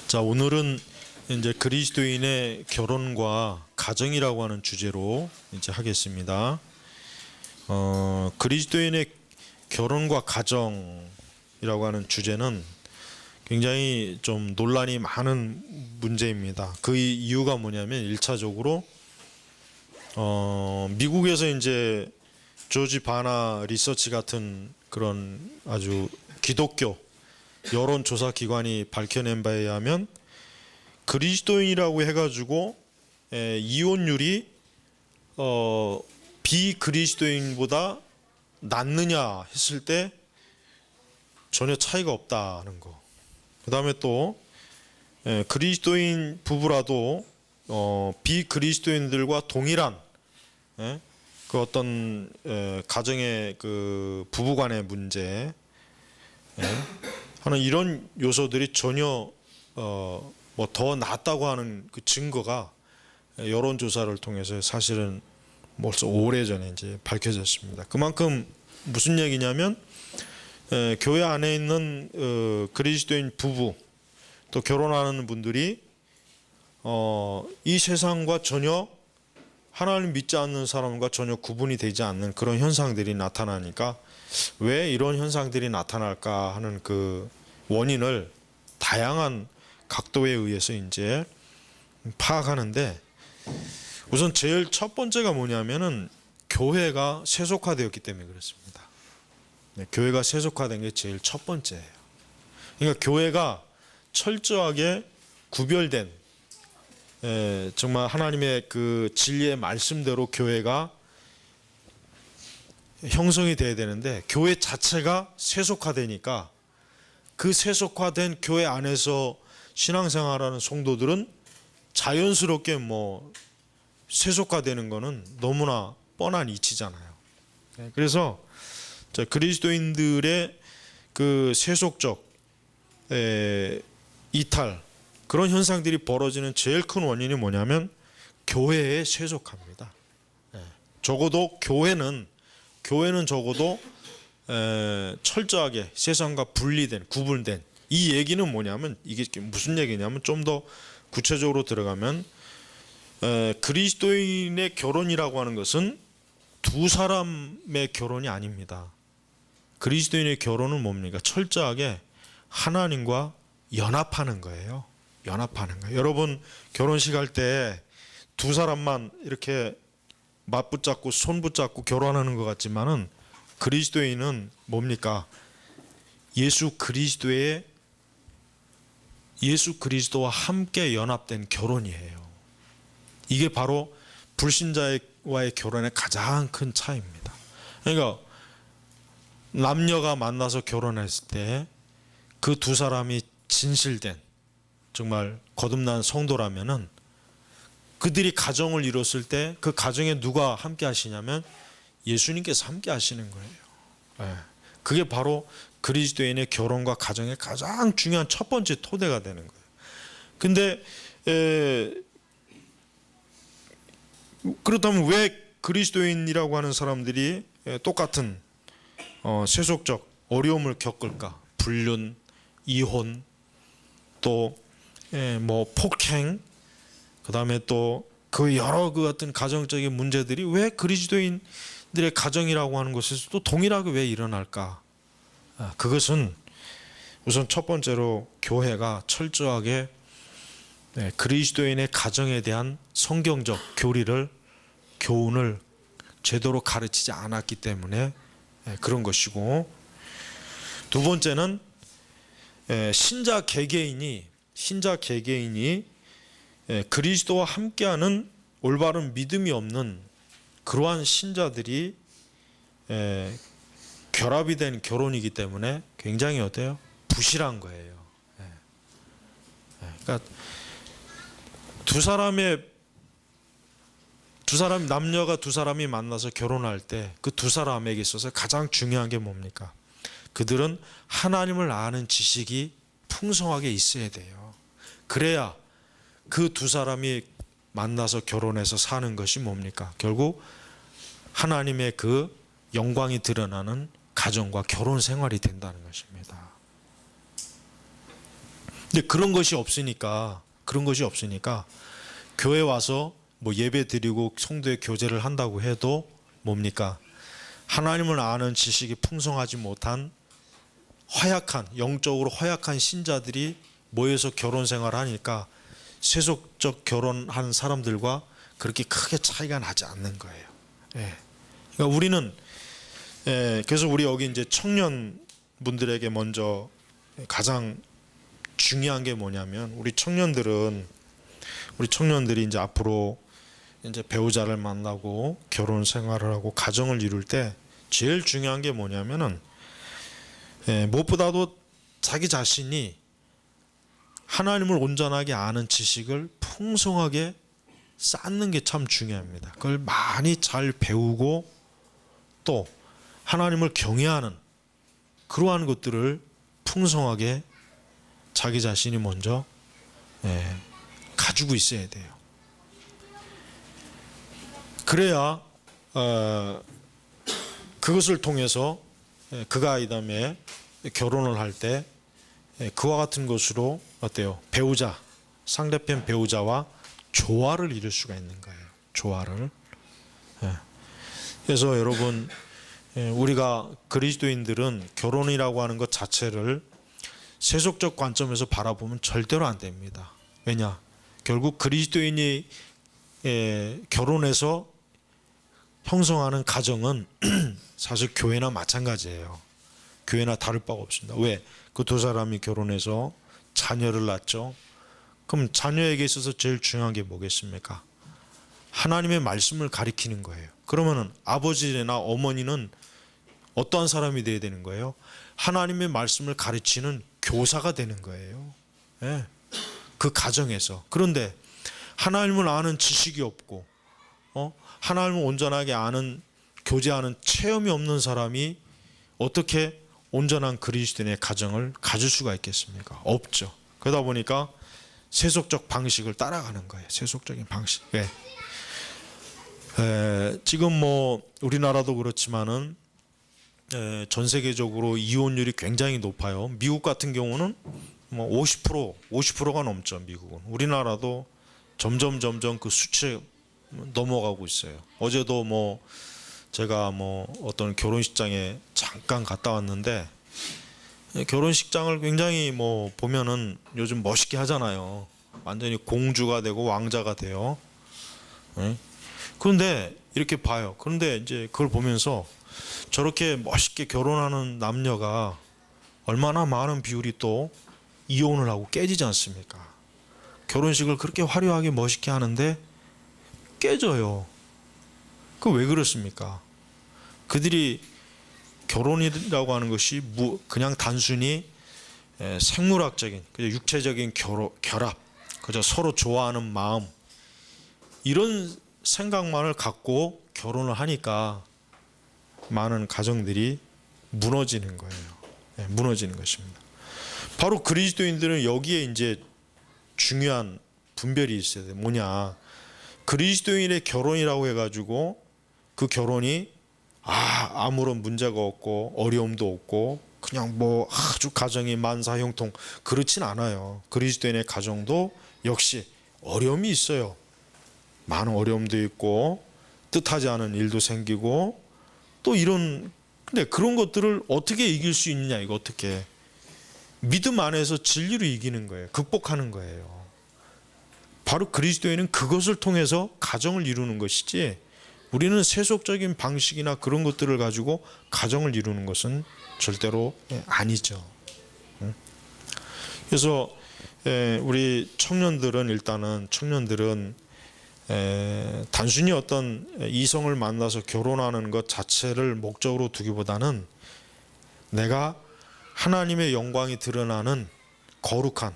자, 오늘은 이제 그리스도인의 결혼과 가정이라고 하는 주제로 이제 하겠습니다. 그리스도인의 결혼과 가정이라고 하는 주제는 굉장히 좀 논란이 많은 문제입니다. 그 이유가 뭐냐면 1차적으로 미국에서 이제 조지 바나 리서치 같은 그런 아주 기독교 여론조사 기관이 밝혀낸 바에 의하면 그리스도인이라고 해가지고 이혼율이 비그리스도인보다 낮느냐 했을 때 전혀 차이가 없다는 거. 그 다음에 또 그리스도인 부부라도 비그리스도인들과 동일한 그 어떤 가정의 그 부부간의 문제 하는 이런 요소들이 전혀 뭐 더 낫다고 하는 그 증거가 여론조사를 통해서 사실은 벌써 오래전에 이제 밝혀졌습니다. 그만큼 무슨 얘기냐면 교회 안에 있는 그리스도인 부부 또 결혼하는 분들이 이 세상과 전혀 하나님 믿지 않는 사람과 전혀 구분이 되지 않는 그런 현상들이 나타나니까 왜 이런 현상들이 나타날까 하는 그 원인을 다양한 각도에 의해서 이제 파악하는데, 우선 제일 첫 번째가 뭐냐면은 교회가 세속화되었기 때문에 그렇습니다. 교회가 세속화된 게 제일 첫 번째예요. 그러니까 교회가 철저하게 구별된 정말 하나님의 그 진리의 말씀대로 교회가 형성이 돼야 되는데, 교회 자체가 세속화되니까 그 세속화된 교회 안에서 신앙생활하는 성도들은 자연스럽게 뭐 세속화되는 거는 너무나 뻔한 이치잖아요. 그래서 그리스도인들의 그 세속적 이탈, 그런 현상들이 벌어지는 제일 큰 원인이 뭐냐면 교회에 세속합니다. 적어도 교회는 적어도 철저하게 세상과 분리된, 구분된, 이 얘기는 뭐냐면 이게 무슨 얘기냐면 좀 더 구체적으로 들어가면 그리스도인의 결혼이라고 하는 것은 두 사람의 결혼이 아닙니다. 그리스도인의 결혼은 뭡니까? 철저하게 하나님과 연합하는 거예요. 연합하는 거예요. 여러분 결혼식 할 때 두 사람만 이렇게 맞붙잡고 손 붙잡고 결혼하는 것 같지만은 그리스도인은 뭡니까? 예수 그리스도와 함께 연합된 결혼이에요. 이게 바로 불신자와의 결혼의 가장 큰 차이입니다. 그러니까 남녀가 만나서 결혼했을 때 그 두 사람이 진실된 정말 거듭난 성도라면은 그들이 가정을 이뤘을 때 그 가정에 누가 함께 하시냐면 예수님께서 함께 하시는 거예요. 그게 바로 그리스도인의 결혼과 가정의 가장 중요한 첫 번째 토대가 되는 거예요. 근데 그렇다면 왜 그리스도인이라고 하는 사람들이 똑같은 세속적 어려움을 겪을까? 불륜, 이혼, 또 뭐 폭행, 그 다음에 또 그 여러 그 어떤 가정적인 문제들이 왜 그리스도인들의 가정이라고 하는 곳에서 또 동일하게 왜 일어날까? 그것은 우선 첫 번째로 교회가 철저하게 그리스도인의 가정에 대한 성경적 교훈을 제대로 가르치지 않았기 때문에 그런 것이고, 두 번째는 신자 개개인이 그리스도와 함께하는 올바른 믿음이 없는 그러한 신자들이 결합이 된 결혼이기 때문에 굉장히 어때요? 부실한 거예요. 그러니까 남녀가 두 사람이 만나서 결혼할 때 그 두 사람에게 있어서 가장 중요한 게 뭡니까? 그들은 하나님을 아는 지식이 풍성하게 있어야 돼요. 그래야 그 두 사람이 만나서 결혼해서 사는 것이 뭡니까? 결국 하나님의 그 영광이 드러나는 가정과 결혼 생활이 된다는 것입니다. 근데 그런 것이 없으니까 교회 와서 뭐 예배 드리고 성도의 교제를 한다고 해도 뭡니까? 하나님을 아는 지식이 풍성하지 못한 영적으로 허약한 신자들이 모여서 결혼 생활을 하니까 세속적 결혼한 사람들과 그렇게 크게 차이가 나지 않는 거예요. 예. 그러니까 우리는 그래서 우리 여기 이제 청년분들에게 먼저 가장 중요한 게 뭐냐면 우리 청년들이 이제 앞으로 이제 배우자를 만나고 결혼 생활을 하고 가정을 이룰 때 제일 중요한 게 뭐냐면은 무엇보다도 자기 자신이 하나님을 온전하게 아는 지식을 풍성하게 쌓는 게 참 중요합니다. 그걸 많이 잘 배우고 또 하나님을 경외하는 그러한 것들을 풍성하게 자기 자신이 먼저 가지고 있어야 돼요. 그래야 그것을 통해서 그가 이 다음에 결혼을 할 때 그와 같은 것으로 어때요? 상대편 배우자와 조화를 이룰 수가 있는 거예요. 조화를. 그래서 여러분 우리가 그리스도인들은 결혼이라고 하는 것 자체를 세속적 관점에서 바라보면 절대로 안 됩니다. 왜냐? 결국 그리스도인이 결혼해서 형성하는 가정은 사실 교회나 마찬가지예요. 교회나 다를 바가 없습니다. 왜? 그 두 사람이 결혼해서 자녀를 낳죠. 그럼 자녀에게 있어서 제일 중요한 게 뭐겠습니까? 하나님의 말씀을 가리키는 거예요. 그러면은 아버지나 어머니는 어떠한 사람이 되어야 되는 거예요? 하나님의 말씀을 가르치는 교사가 되는 거예요. 예. 그 가정에서. 그런데 하나님을 아는 지식이 없고 하나님을 온전하게 아는 교제하는 체험이 없는 사람이 어떻게 온전한 그리스도인의 가정을 가질 수가 있겠습니까? 없죠. 그러다 보니까 세속적 방식을 따라가는 거예요. 세속적인 방식. 왜? 지금 뭐 우리나라도 그렇지만은 전 세계적으로 이혼율이 굉장히 높아요. 미국 같은 경우는 뭐 50%가 넘죠. 미국은. 우리나라도 점점 그 수치 넘어가고 있어요. 어제도 뭐 제가 뭐 어떤 결혼식장에 잠깐 갔다 왔는데 결혼식장을 굉장히 뭐 보면은 요즘 멋있게 하잖아요. 완전히 공주가 되고 왕자가 돼요. 그런데 이렇게 봐요. 그런데 이제 그걸 보면서 저렇게 멋있게 결혼하는 남녀가 얼마나 많은 비율이 또 이혼을 하고 깨지지 않습니까? 결혼식을 그렇게 화려하게 멋있게 하는데 깨져요. 그 왜 그렇습니까? 그들이 결혼이라고 하는 것이 그냥 단순히 생물학적인 육체적인 결합, 그저 서로 좋아하는 마음 이런 생각만을 갖고 결혼을 하니까 많은 가정들이 무너지는 거예요. 무너지는 것입니다. 바로 그리스도인들은 여기에 이제 중요한 분별이 있어야 돼요. 뭐냐? 그리스도인의 결혼이라고 해가지고 그 결혼이 아무런 문제가 없고 어려움도 없고 그냥 뭐 아주 가정이 만사형통 그렇진 않아요. 그리스도인의 가정도 역시 어려움이 있어요. 많은 어려움도 있고 뜻하지 않은 일도 생기고 또 근데 그런 것들을 어떻게 이길 수 있느냐, 이거 어떻게. 믿음 안에서 진리로 이기는 거예요. 극복하는 거예요. 바로 그리스도인은 그것을 통해서 가정을 이루는 것이지 우리는 세속적인 방식이나 그런 것들을 가지고 가정을 이루는 것은 절대로 아니죠. 그래서 우리 청년들은 단순히 어떤 이성을 만나서 결혼하는 것 자체를 목적으로 두기보다는 내가 하나님의 영광이 드러나는 거룩한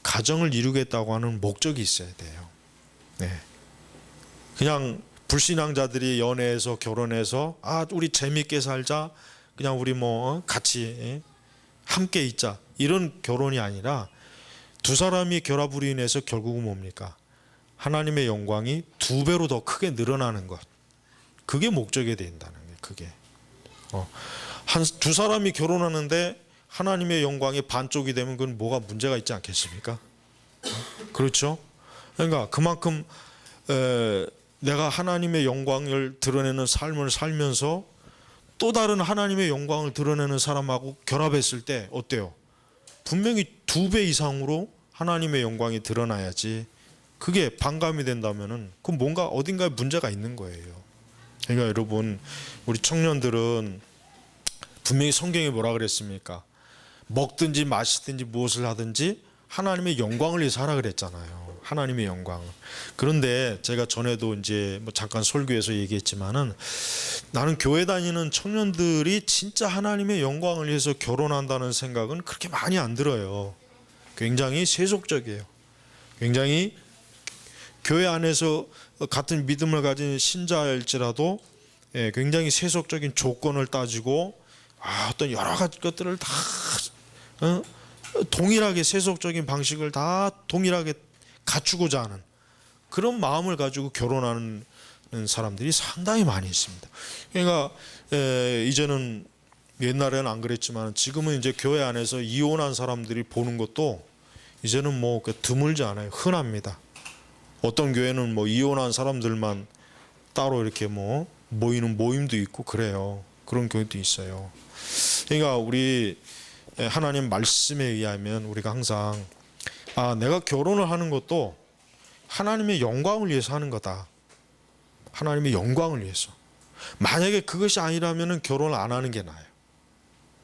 가정을 이루겠다고 하는 목적이 있어야 돼요. 그냥 불신앙자들이 연애해서 결혼해서 우리 재밌게 살자, 그냥 우리 뭐 같이 함께 있자, 이런 결혼이 아니라 두 사람이 결합으로 인해서 결국은 뭡니까? 하나님의 영광이 2배로 더 크게 늘어나는 것. 그게 목적이 된다는 거예요. 그게 두 사람이 결혼하는데 하나님의 영광이 반쪽이 되면 그건 뭐가 문제가 있지 않겠습니까? 그렇죠? 그러니까 그만큼 내가 하나님의 영광을 드러내는 삶을 살면서 또 다른 하나님의 영광을 드러내는 사람하고 결합했을 때 어때요? 분명히 2배 이상으로 하나님의 영광이 드러나야지. 그게 반감이 된다면은 그건 뭔가 어딘가에 문제가 있는 거예요. 그러니까 여러분, 우리 청년들은 분명히 성경에 뭐라 그랬습니까? 먹든지 마시든지 무엇을 하든지 하나님의 영광을 위해서 하라 그랬잖아요. 하나님의 영광. 그런데 제가 전에도 이제 뭐 잠깐 설교에서 얘기했지만은 나는 교회 다니는 청년들이 진짜 하나님의 영광을 위해서 결혼한다는 생각은 그렇게 많이 안 들어요. 굉장히 세속적이에요. 굉장히 교회 안에서 같은 믿음을 가진 신자일지라도 굉장히 세속적인 조건을 따지고 어떤 여러 가지 것들을 다 동일하게 세속적인 방식을 다 동일하게 갖추고자 하는 그런 마음을 가지고 결혼하는 사람들이 상당히 많이 있습니다. 그러니까 이제는 옛날에는 안 그랬지만 지금은 이제 교회 안에서 이혼한 사람들이 보는 것도 이제는 뭐 드물지 않아요. 흔합니다. 어떤 교회는 뭐 이혼한 사람들만 따로 이렇게 뭐 모이는 모임도 있고 그래요. 그런 교회도 있어요. 그러니까 우리 하나님 말씀에 의하면 우리가 항상 내가 결혼을 하는 것도 하나님의 영광을 위해서 하는 거다. 하나님의 영광을 위해서. 만약에 그것이 아니라면 결혼을 안 하는 게 나아요.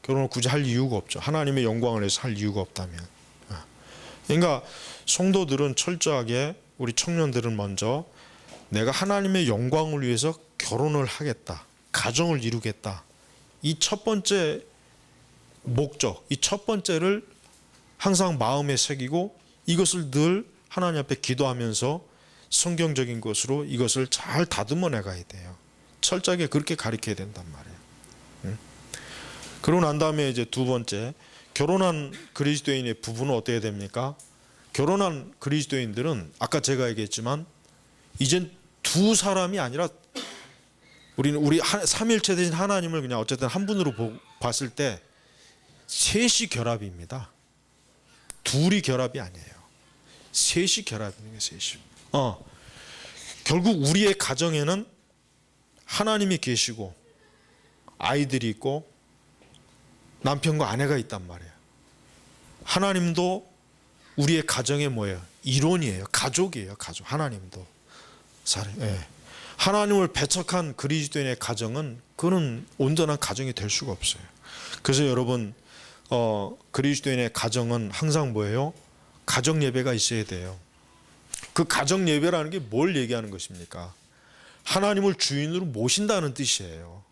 결혼을 굳이 할 이유가 없죠. 하나님의 영광을 위해서 할 이유가 없다면. 그러니까 성도들은 철저하게, 우리 청년들은 먼저 내가 하나님의 영광을 위해서 결혼을 하겠다. 가정을 이루겠다. 이 첫 번째 목적, 이 첫 번째를 항상 마음에 새기고 이것을 늘 하나님 앞에 기도하면서 성경적인 것으로 이것을 잘 다듬어 나가야 돼요. 철저하게 그렇게 가르쳐야 된단 말이에요. 그러고 난 다음에 이제 두 번째, 결혼한 그리스도인의 부부는 어떻게 됩니까? 결혼한 그리스도인들은 아까 제가 얘기했지만 이젠 두 사람이 아니라 우리 삼일체 되신 하나님을 그냥 어쨌든 한 분으로 봤을 때 셋이 결합입니다. 둘이 결합이 아니에요. 셋이 결합이는 게 셋이. 결국 우리의 가정에는 하나님이 계시고 아이들이 있고 남편과 아내가 있단 말이에요. 하나님도 우리의 가정의 뭐예요? 일원이에요. 가족이에요. 가족. 하나님도. 하나님을 배척한 그리스도인의 가정은 그는 온전한 가정이 될 수가 없어요. 그래서 여러분 그리스도인의 가정은 항상 뭐예요? 가정 예배가 있어야 돼요. 그 가정 예배라는 게 뭘 얘기하는 것입니까? 하나님을 주인으로 모신다는 뜻이에요.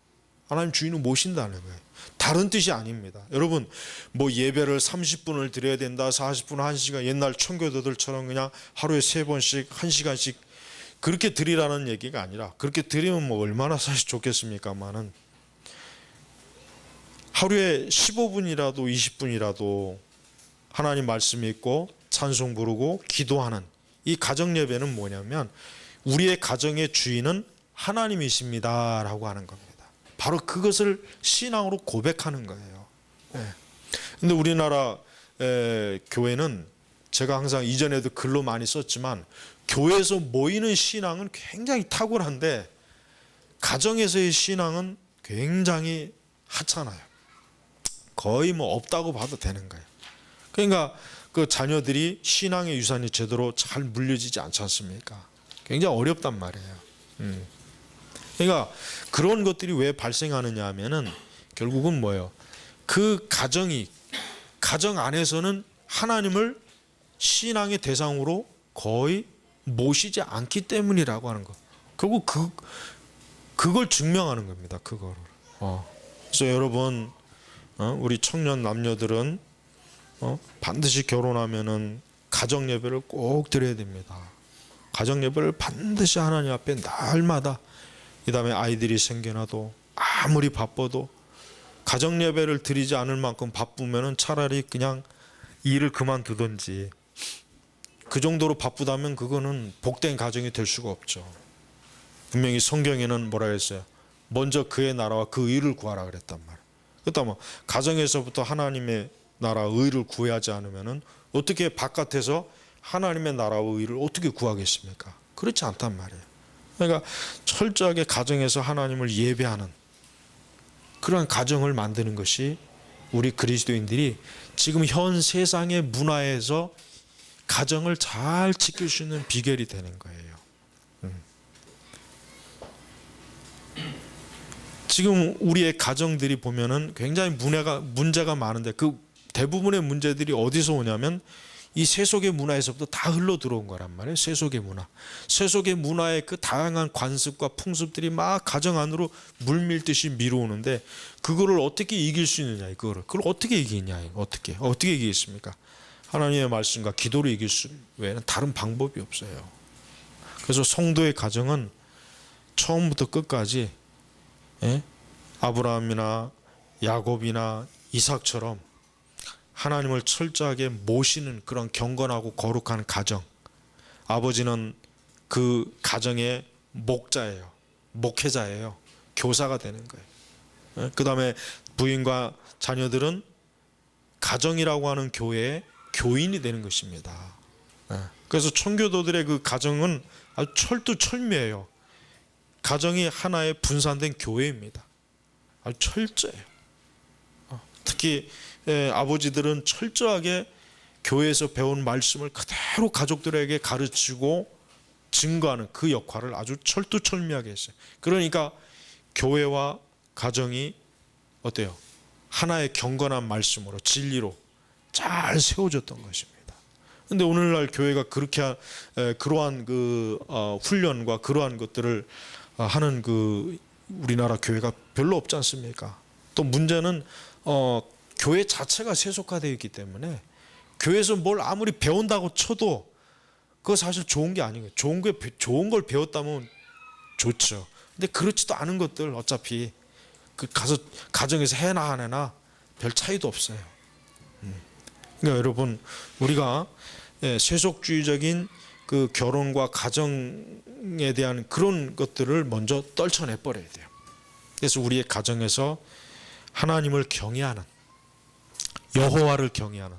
하나님 주인으로 모신다는 거예요. 다른 뜻이 아닙니다. 여러분 뭐 예배를 30분을 드려야 된다, 40분, 1시간, 옛날 청교도들처럼 그냥 하루에 3번씩 1시간씩 그렇게 드리라는 얘기가 아니라, 그렇게 드리면 뭐 얼마나 사실 좋겠습니까만은 하루에 15분이라도 20분이라도 하나님 말씀 읽고 찬송 부르고 기도하는 이 가정 예배는 뭐냐면 우리의 가정의 주인은 하나님이십니다라고 하는 겁니다. 바로 그것을 신앙으로 고백하는 거예요. 근데 우리나라 교회는 제가 항상 이전에도 글로 많이 썼지만 교회에서 모이는 신앙은 굉장히 탁월한데 가정에서의 신앙은 굉장히 하찮아요. 거의 뭐 없다고 봐도 되는 거예요. 그러니까 그 자녀들이 신앙의 유산이 제대로 잘 물려지지 않지 않습니까? 굉장히 어렵단 말이에요. 그러니까 그런 것들이 왜 발생하느냐 하면은 결국은 뭐예요? 그 가정 안에서는 하나님을 신앙의 대상으로 거의 모시지 않기 때문이라고 하는 거. 결국 그걸 증명하는 겁니다. 그거를. 그래서 여러분 우리 청년 남녀들은 반드시 결혼하면은 가정 예배를 꼭 드려야 됩니다. 가정 예배를 반드시 하나님 앞에 날마다, 이 다음에 아이들이 생겨나도 아무리 바빠도 가정 예배를 드리지 않을 만큼 바쁘면은 차라리 그냥 일을 그만두든지, 그 정도로 바쁘다면 그거는 복된 가정이 될 수가 없죠. 분명히 성경에는 뭐라 했어요? 먼저 그의 나라와 그 의를 구하라 그랬단 말이에요. 그렇다면 가정에서부터 하나님의 나라 의를 구하지 않으면은 어떻게 바깥에서 하나님의 나라와 의를 어떻게 구하겠습니까? 그렇지 않단 말이에요. 그러니까 철저하게 가정에서 하나님을 예배하는 그러한 가정을 만드는 것이 우리 그리스도인들이 지금 현 세상의 문화에서 가정을 잘 지킬 수 있는 비결이 되는 거예요. 지금 우리의 가정들이 보면은 굉장히 문제가 많은데 그 대부분의 문제들이 어디서 오냐면 이 세속의 문화에서부터 다 흘러 들어온 거란 말이에요. 세속의 문화. 세속의 문화의 그 다양한 관습과 풍습들이 막 가정 안으로 물밀듯이 밀어오는데 그거를 어떻게 이길 수 있느냐, 그걸 어떻게 이기냐, 어떻게 이기겠습니까? 하나님의 말씀과 기도로 이길 수 외에는 다른 방법이 없어요. 그래서 성도의 가정은 처음부터 끝까지 아브라함이나 야곱이나 이삭처럼 하나님을 철저하게 모시는 그런 경건하고 거룩한 가정. 아버지는 그 가정의 목자예요. 목회자예요. 교사가 되는 거예요. 그 다음에 부인과 자녀들은 가정이라고 하는 교회의 교인이 되는 것입니다. 그래서 청교도들의 그 가정은 아주 철두철미해요. 가정이 하나의 분산된 교회입니다. 아주 철저해요. 특히 아버지들은 철저하게 교회에서 배운 말씀을 그대로 가족들에게 가르치고 증거하는 그 역할을 아주 철두철미하게 했어요. 그러니까 교회와 가정이 어때요? 하나의 경건한 말씀으로 진리로 잘 세워졌던 것입니다. 그런데 오늘날 교회가 그렇게 그러한 그 훈련과 그러한 것들을 하는 그 우리나라 교회가 별로 없지 않습니까? 또 문제는 교회 자체가 세속화되어 있기 때문에 교회에서 뭘 아무리 배운다고 쳐도 그거 사실 좋은 게 아니에요. 좋은 걸 배웠다면 좋죠. 근데 그렇지도 않은 것들 어차피 그 가서 가정에서 해나 안 해나 별 차이도 없어요. 그러니까 여러분 우리가 세속주의적인 그 결혼과 가정에 대한 그런 것들을 먼저 떨쳐내 버려야 돼요. 그래서 우리의 가정에서 하나님을 경외하는 여호와를 경외하는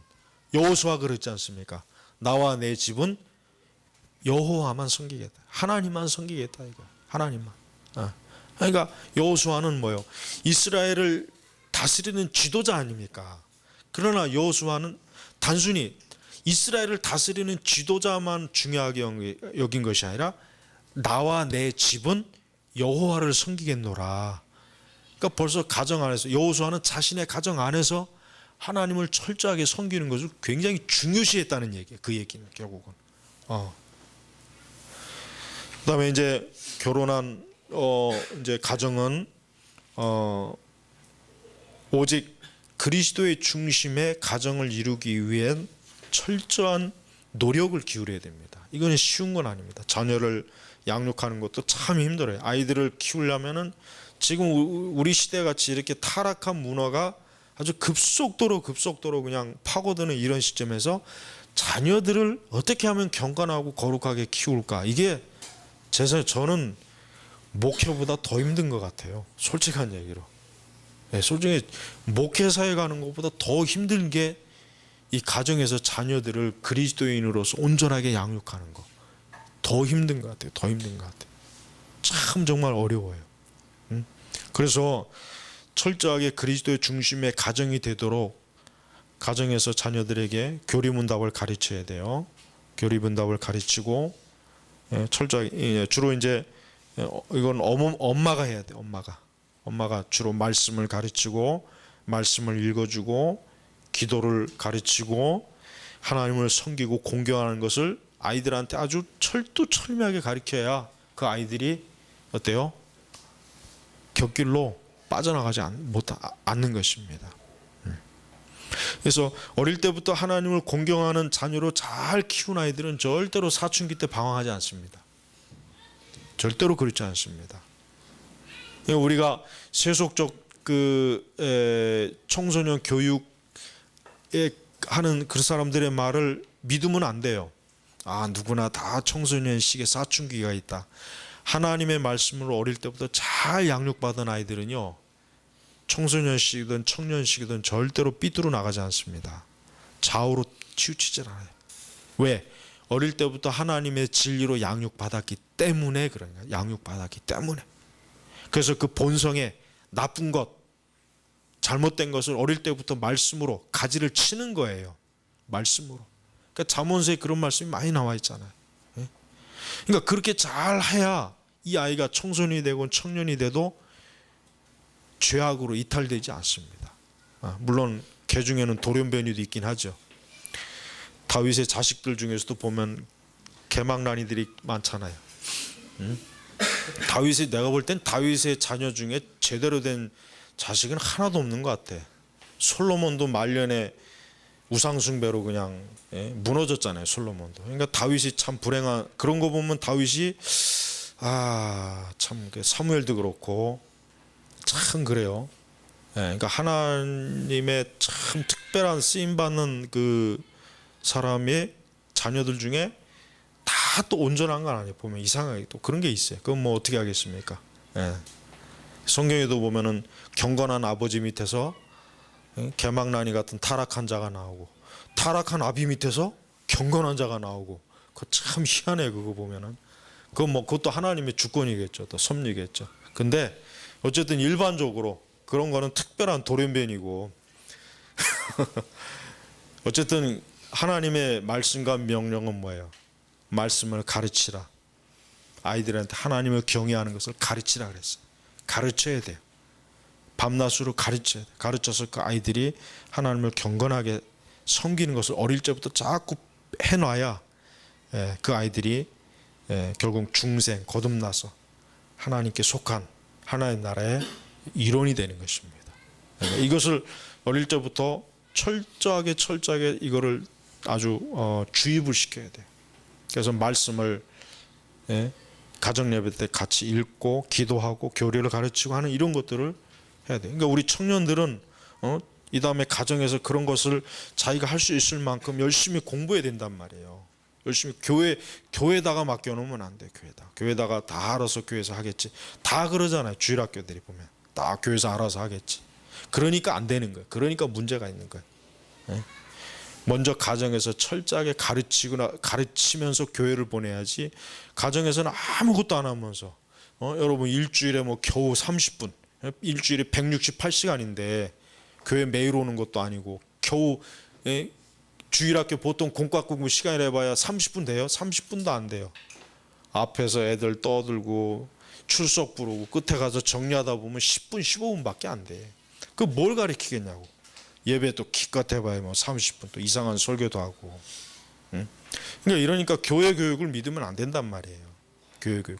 여호수아 그렇지 않습니까? 나와 내 집은 여호와만 섬기겠다. 하나님만 섬기겠다 이거. 하나님만. 그러니까 여호수아는 뭐요? 이스라엘을 다스리는 지도자 아닙니까? 그러나 여호수아는 단순히 이스라엘을 다스리는 지도자만 중요하게 여긴 것이 아니라 나와 내 집은 여호와를 섬기겠노라. 그러니까 벌써 가정 안에서 여호수아는 자신의 가정 안에서 하나님을 철저하게 섬기는 것을 굉장히 중요시했다는 얘기예요. 그 얘기는 결국은. 그다음에 이제 결혼한 이제 가정은 오직 그리스도의 중심의 가정을 이루기 위한 철저한 노력을 기울여야 됩니다. 이거는 쉬운 건 아닙니다. 자녀를 양육하는 것도 참 힘들어요. 아이들을 키우려면은 지금 우리 시대 같이 이렇게 타락한 문화가 아주 급속도로 그냥 파고드는 이런 시점에서 자녀들을 어떻게 하면 경건하고 거룩하게 키울까? 이게 저는 목회보다 더 힘든 것 같아요. 솔직한 얘기로. 솔직히 목회사에 가는 것보다 더 힘든 게 이 가정에서 자녀들을 그리스도인으로서 온전하게 양육하는 거. 더 힘든 것 같아요. 더 힘든 것 같아요. 참 정말 어려워요. 그래서 철저하게 그리스도의 중심의 가정이 되도록 가정에서 자녀들에게 교리문답을 가르쳐야 돼요. 교리문답을 가르치고 철저하게 주로 이제 이건 엄마가 해야 돼. 엄마가 주로 말씀을 가르치고 말씀을 읽어주고 기도를 가르치고 하나님을 섬기고 공경하는 것을 아이들한테 아주 철두철미하게 가르쳐야 그 아이들이 어때요? 곁길로 빠져나가지 않는 것입니다. 그래서 어릴 때부터 하나님을 공경하는 자녀로 잘 키운 아이들은 절대로 사춘기 때 방황하지 않습니다. 절대로 그렇지 않습니다. 우리가 세속적 청소년 교육에 하는 그 사람들의 말을 믿으면 안 돼요. 누구나 다 청소년 시기에 사춘기가 있다. 하나님의 말씀으로 어릴 때부터 잘 양육받은 아이들은요, 청소년식이든 청년식이든 절대로 삐뚤어 나가지 않습니다. 좌우로 치우치질 않아요. 왜? 어릴 때부터 하나님의 진리로 양육받았기 때문에 그런 거예요. 양육받았기 때문에. 그래서 그 본성에 나쁜 것, 잘못된 것을 어릴 때부터 말씀으로 가지를 치는 거예요. 말씀으로. 그러니까 잠언서에 그런 말씀이 많이 나와 있잖아요. 그러니까 그렇게 잘 해야 이 아이가 청소년이 되고 청년이 돼도 죄악으로 이탈되지 않습니다. 물론 개 중에는 돌연변이도 있긴 하죠. 다윗의 자식들 중에서도 보면 개망나니들이 많잖아요. 다윗이, 내가 볼 땐 다윗의 자녀 중에 제대로 된 자식은 하나도 없는 것 같아. 솔로몬도 말년에 우상숭배로 그냥 무너졌잖아요. 솔로몬도. 그러니까 다윗이 참 불행한, 그런 거 보면 다윗이 참 사무엘도 그렇고 참 그래요. 그러니까 하나님의 참 특별한 쓰임 받는 그 사람의 자녀들 중에 다 또 온전한 건 아니에요. 보면 이상하게 또 그런 게 있어요. 그건 뭐 어떻게 하겠습니까? 성경에도 보면은 경건한 아버지 밑에서 개망나니 같은 타락한 자가 나오고, 타락한 아비 밑에서 경건한 자가 나오고, 그거 참 희한해. 그거 보면은 그건 뭐 그것도 하나님의 주권이겠죠. 또 섭리겠죠. 근데 어쨌든 일반적으로 그런 거는 특별한 돌연변이고 어쨌든 하나님의 말씀과 명령은 뭐예요? 말씀을 가르치라. 아이들한테 하나님을 경외하는 것을 가르치라 그랬어요. 가르쳐야 돼요. 밤낮으로 가르쳐야 돼요. 가르쳐서 그 아이들이 하나님을 경건하게 섬기는 것을 어릴 때부터 자꾸 해놔야 그 아이들이 결국 중생 거듭나서 하나님께 속한 하나님 나라의 일원이 되는 것입니다. 이것을 어릴 때부터 철저하게 이거를 아주 주입을 시켜야 돼요. 그래서 말씀을 가정 예배 때 같이 읽고 기도하고 교리를 가르치고 하는 이런 것들을 해야 돼요. 그러니까 우리 청년들은 이 다음에 가정에서 그런 것을 자기가 할 수 있을 만큼 열심히 공부해야 된단 말이에요. 열심히 교회에다가 맡겨놓으면 안 돼. 교회에다가 다 알아서 교회에서 하겠지. 다 그러잖아요. 주일학교들이 보면 다 교회에서 알아서 하겠지. 그러니까 안 되는 거예요. 그러니까 문제가 있는 거예요. 먼저 가정에서 철저하게 가르치면서 교회를 보내야지. 가정에서는 아무것도 안 하면서 여러분 일주일에 뭐 겨우 30분, 일주일에 168시간인데 교회 매일 오는 것도 아니고 겨우 주일학교 보통 공과공부 시간이라 해봐야 30분 돼요? 30분도 안 돼요. 앞에서 애들 떠들고 출석 부르고 끝에 가서 정리하다 보면 10분 15분밖에 안 돼. 그 뭘 가르치겠냐고. 예배 또 기껏 해봐야 뭐 30분, 또 이상한 설교도 하고. 그러니까 이러니까 교회 교육을 믿으면 안 된단 말이에요. 교회 교육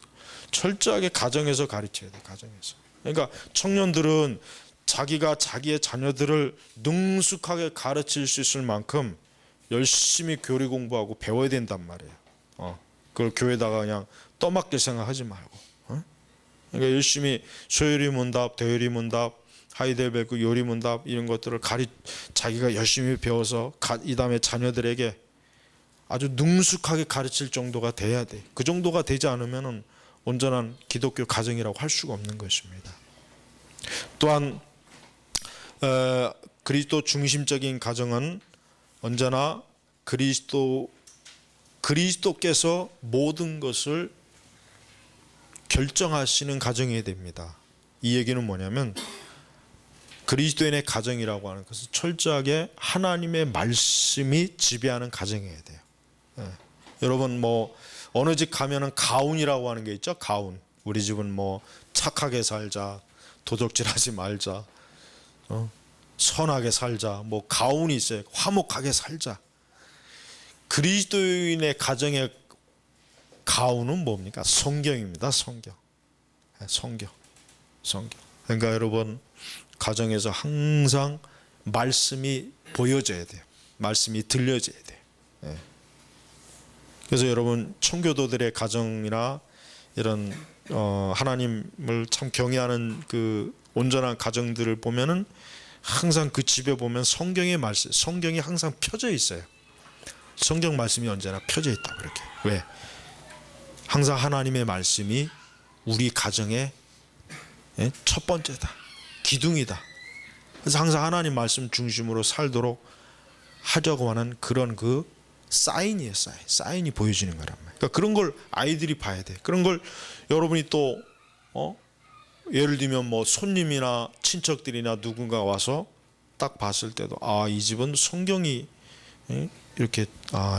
철저하게 가정에서 가르쳐야 돼. 가정에서. 그러니까 청년들은 자기가 자기의 자녀들을 능숙하게 가르칠 수 있을 만큼 열심히 교리 공부하고 배워야 된단 말이에요. 그걸 교회에다가 그냥 떠맡길 생각하지 말고. 그러니까 열심히 소요리 문답, 대요리 문답, 하이델베르크 요리 문답 이런 것들을 자기가 열심히 배워서 이 다음에 자녀들에게 아주 능숙하게 가르칠 정도가 돼야 돼. 그 정도가 되지 않으면은 온전한 기독교 가정이라고 할 수가 없는 것입니다. 또한 그리스도 중심적인 가정은 언제나 그리스도께서 모든 것을 결정하시는 가정이어야 됩니다. 이 얘기는 뭐냐면 그리스도인의 가정이라고 하는 것은 철저하게 하나님의 말씀이 지배하는 가정이어야 돼요. 여러분 뭐 어느 집 가면은 가훈이라고 하는 게 있죠. 가훈. 우리 집은 뭐 착하게 살자, 도적질하지 말자, 선하게 살자, 뭐 가훈이 있어요. 화목하게 살자. 그리스도인의 가정의 가훈은 뭡니까? 성경입니다. 성경. 그러니까 여러분 가정에서 항상 말씀이 보여져야 돼요. 말씀이 들려져야 돼요. 그래서 여러분 청교도들의 가정이나 이런 하나님을 참 경외하는 그 온전한 가정들을 보면은 항상 그 집에 보면 성경의 말씀, 성경이 항상 펴져 있어요. 성경 말씀이 언제나 펴져 있다 그렇게. 왜? 항상 하나님의 말씀이 우리 가정의 첫 번째다. 기둥이다. 그래서 항상 하나님 말씀 중심으로 살도록 하려고 하는 그런 그 사인이에요. 사인이 보여지는 거란 말이에요. 그러니까 그런 걸 아이들이 봐야 돼. 그런 걸 여러분이 또 예를 들면 뭐 손님이나 친척들이나 누군가 와서 딱 봤을 때도 이 집은 성경이 이렇게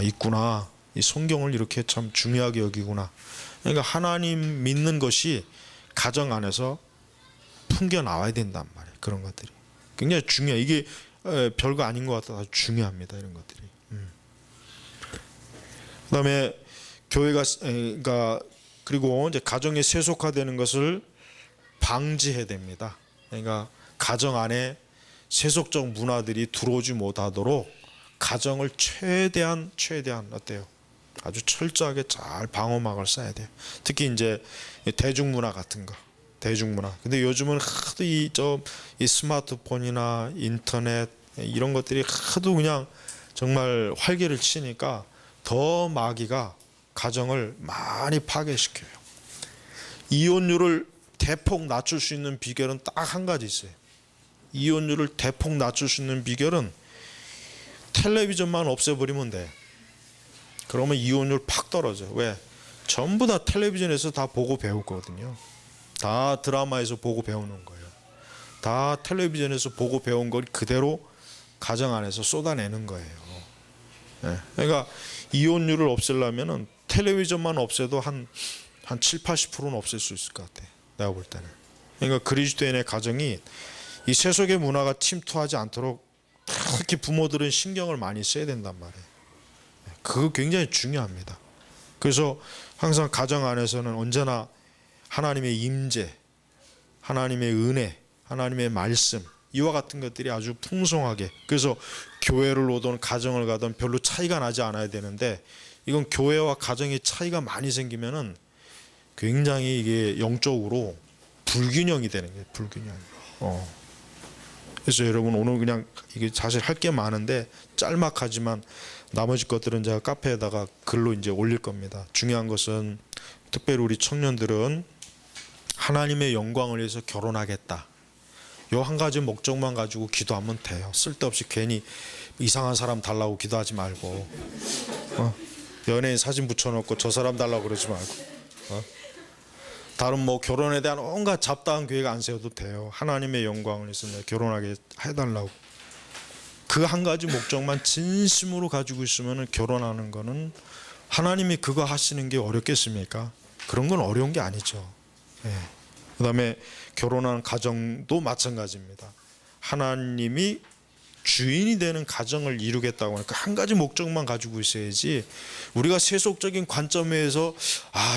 있구나. 이 성경을 이렇게 참 중요하게 여기구나. 그러니까 하나님 믿는 것이 가정 안에서 풍겨 나와야 된단 말이에요. 그런 것들이 굉장히 중요해. 이게 별거 아닌 것 같아서 아주 중요합니다. 이런 것들이. 그다음에 교회가 그러니까 그리고 이제 가정이 세속화되는 것을 방지해야 됩니다. 그러니까 가정 안에 세속적 문화들이 들어오지 못하도록 가정을 최대한 어때요? 아주 철저하게 잘 방어막을 써야 돼요. 특히 이제 대중문화 같은 거, 대중문화. 근데 요즘은 하도 이 스마트폰이나 인터넷 이런 것들이 하도 그냥 정말 활개를 치니까 더 마귀가 가정을 많이 파괴시켜요. 이혼율을 대폭 낮출 수 있는 비결은 딱 한 가지 있어요. 이혼율을 대폭 낮출 수 있는 비결은 텔레비전만 없애버리면 돼. 그러면 이혼율 팍 떨어져. 왜? 전부 다 텔레비전에서 다 보고 배우거든요. 다 드라마에서 보고 배우는 거예요. 다 텔레비전에서 보고 배운 걸 그대로 가정 안에서 쏟아내는 거예요. 그러니까 이혼율을 없애려면은 텔레비전만 없애도 한 7, 80%는 없앨 수 있을 것 같아. 내가 볼 때는. 그러니까 그리스도인의 가정이 이 세속의 문화가 침투하지 않도록 특히 부모들은 신경을 많이 써야 된단 말이에요. 그거 굉장히 중요합니다. 그래서 항상 가정 안에서는 언제나 하나님의 임재, 하나님의 은혜, 하나님의 말씀 이와 같은 것들이 아주 풍성하게, 그래서 교회를 오든 가정을 가든 별로 차이가 나지 않아야 되는데 이건 교회와 가정의 차이가 많이 생기면은 굉장히 이게 영적으로 불균형이 되는 거예요. 불균형. 그래서 여러분 오늘 그냥 이게 사실 할 게 많은데 짤막하지만 나머지 것들은 제가 카페에다가 글로 이제 올릴 겁니다. 중요한 것은 특별히 우리 청년들은 하나님의 영광을 위해서 결혼하겠다. 요 한 가지 목적만 가지고 기도하면 돼요. 쓸데없이 괜히 이상한 사람 달라고 기도하지 말고, 연예인 사진 붙여놓고 저 사람 달라고 그러지 말고, 다른 뭐 결혼에 대한 온갖 잡다한 계획 안 세워도 돼요. 하나님의 영광을 위해서 내가 결혼하게 해달라고. 그 한 가지 목적만 진심으로 가지고 있으면 결혼하는 거는, 하나님이 그거 하시는 게 어렵겠습니까? 그런 건 어려운 게 아니죠. 그 다음에 결혼한 가정도 마찬가지입니다. 하나님이 주인이 되는 가정을 이루겠다고 하는 그 한 가지 목적만 가지고 있어야지, 우리가 세속적인 관점에서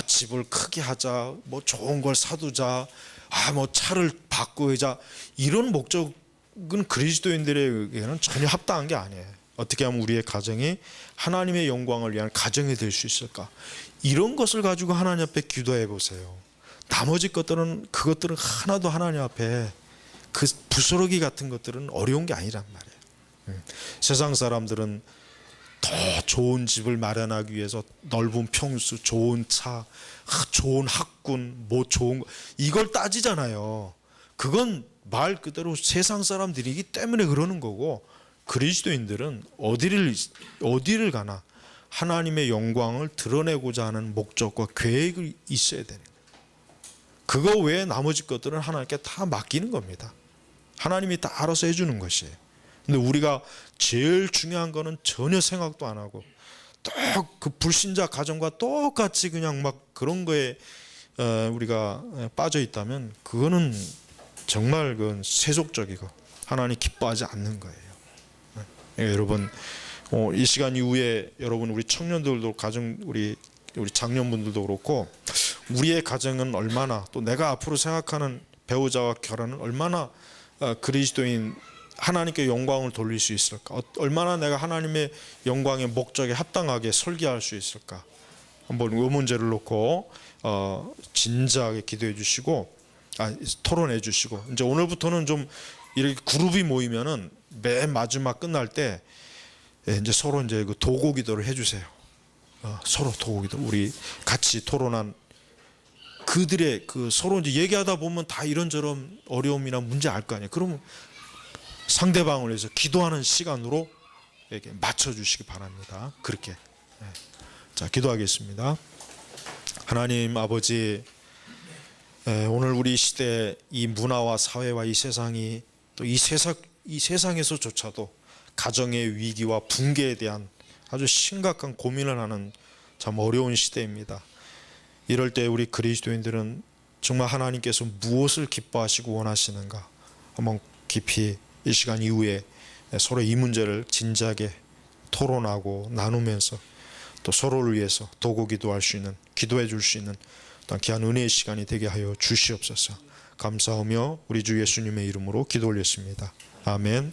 집을 크게 하자, 뭐 좋은 걸 사두자, 뭐 차를 바꾸자, 이런 목적은 그리스도인들에게는 전혀 합당한 게 아니에요. 어떻게 하면 우리의 가정이 하나님의 영광을 위한 가정이 될 수 있을까? 이런 것을 가지고 하나님 앞에 기도해 보세요. 나머지 것들은, 그것들은 하나도 하나님 앞에, 그 부스러기 같은 것들은 어려운 게 아니란 말이에요. 세상 사람들은 더 좋은 집을 마련하기 위해서 넓은 평수, 좋은 차, 좋은 학군, 뭐 좋은 거, 이걸 따지잖아요. 그건 말 그대로 세상 사람들이기 때문에 그러는 거고, 그리스도인들은 어디를 가나 하나님의 영광을 드러내고자 하는 목적과 계획이 있어야 되는 거예요. 그거 외에 나머지 것들은 하나님께 다 맡기는 겁니다. 하나님이 다 알아서 해주는 것이에요. 근데 우리가 제일 중요한 거는 전혀 생각도 안 하고 또 그 불신자 가정과 똑같이 그냥 막 그런 거에 우리가 빠져 있다면, 그거는 정말 그건 세속적이고 하나님 기뻐하지 않는 거예요. 여러분, 이 시간 이후에 여러분, 우리 청년들도 가정, 우리 장년분들도 그렇고, 우리의 가정은 얼마나, 또 내가 앞으로 생각하는 배우자와 결혼은 얼마나 그리스도인 하나님께 영광을 돌릴 수 있을까? 얼마나 내가 하나님의 영광의 목적에 합당하게 설계할 수 있을까? 한번 이 문제를 놓고 진지하게 기도해 주시고, 토론해 주시고, 이제 오늘부터는 좀 이렇게 그룹이 모이면은 맨 마지막 끝날 때 이제 서로 이제 그 도고 기도를 해 주세요. 서로 도고 기도. 우리 같이 토론한 그들의 그 서로 이제 얘기하다 보면 다 이런저런 어려움이나 문제 알 거 아니에요. 그러면 상대방을 위해서 기도하는 시간으로 이렇게 맞춰주시기 바랍니다. 그렇게. 자, 기도하겠습니다. 하나님 아버지, 오늘 우리 시대 이 문화와 사회와 이 세상이 또 이 세상에서조차도 가정의 위기와 붕괴에 대한 아주 심각한 고민을 하는 참 어려운 시대입니다. 이럴 때 우리 그리스도인들은 정말 하나님께서 무엇을 기뻐하시고 원하시는가 한번 깊이 이 시간 이후에 서로 이 문제를 진지하게 토론하고 나누면서 또 서로를 위해서 도구 기도할 수 있는, 기도해 줄 수 있는 또한 귀한 은혜의 시간이 되게 하여 주시옵소서. 감사하며 우리 주 예수님의 이름으로 기도 올렸습니다. 아멘.